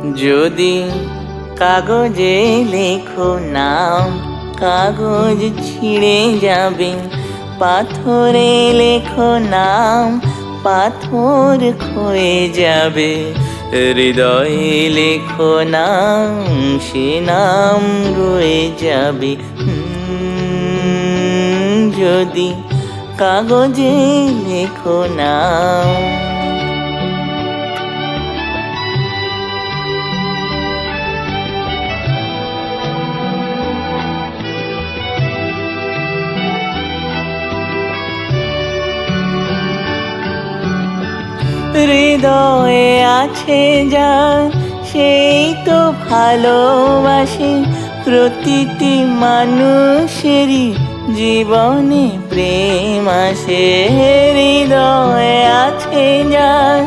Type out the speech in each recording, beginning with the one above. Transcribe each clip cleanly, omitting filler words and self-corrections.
যদি কাগজে লেখো নাম, কাগজ ছিঁড়ে যাবে। পাথরে লেখো নাম, পাথর ক্ষয়ে যাবে। হৃদয়ে লেখো নাম, সে নাম রয়ে যাবে। যদি কাগজে লেখো নাম। হৃদয়ে আছে যার, সেই তো ভালোবাসে। প্রতিটি মানুষেরই জীবনে প্রেম আসে। হৃদয়ে আছে যার,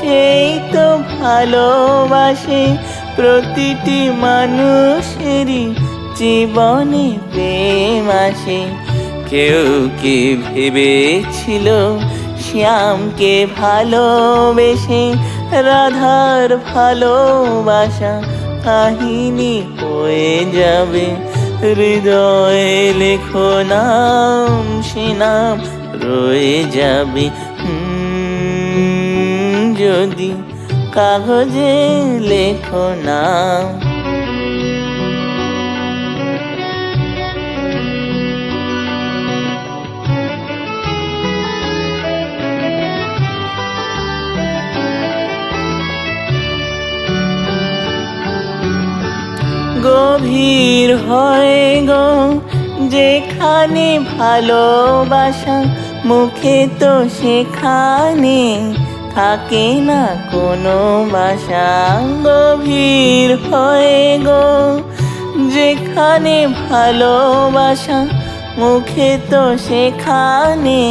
সেই তো ভালোবাসে। প্রতিটি মানুষেরই জীবনে প্রেম আসে। কেউ কি ভেবেছিল শ্যামকে ভালোবেসে রাধার ভালোবাসা কাহিনী হয়ে যাবে। হৃদয়ে লেখো নাম, সে নাম রয়ে যাবে। যদি কাগজে লেখো নাম। গভীর হয় গো যেখানে ভালোবাসা, মুখে তো সেখানে থাকে না কোনো বাসা। গভীর হয় গো যেখানে ভালোবাসা, মুখে তো সেখানে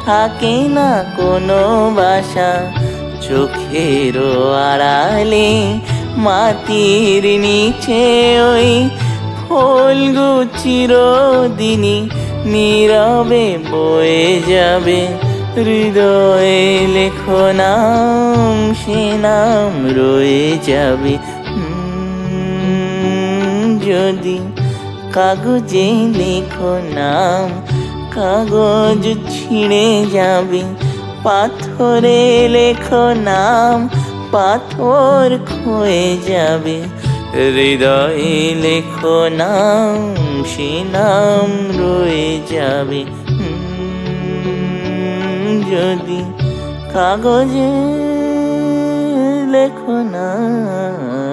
থাকে না কোনো বাসা। চোখের আড়ালে মাটির নিচে ওই ফুলগু চিরদিনই নীরবে বয়ে যাবে। হৃদয়ে লেখো নাম, সে নাম রয়ে যাবে। যদি কাগজে লেখো নাম, কাগজ ছিঁড়ে যাবে। পাথরে লেখো নাম, পাথর ক্ষয়ে যাবে। হৃদয়ে লেখো নাম, সে নাম রয়ে যাবে। যদি কাগজে লেখো নাম।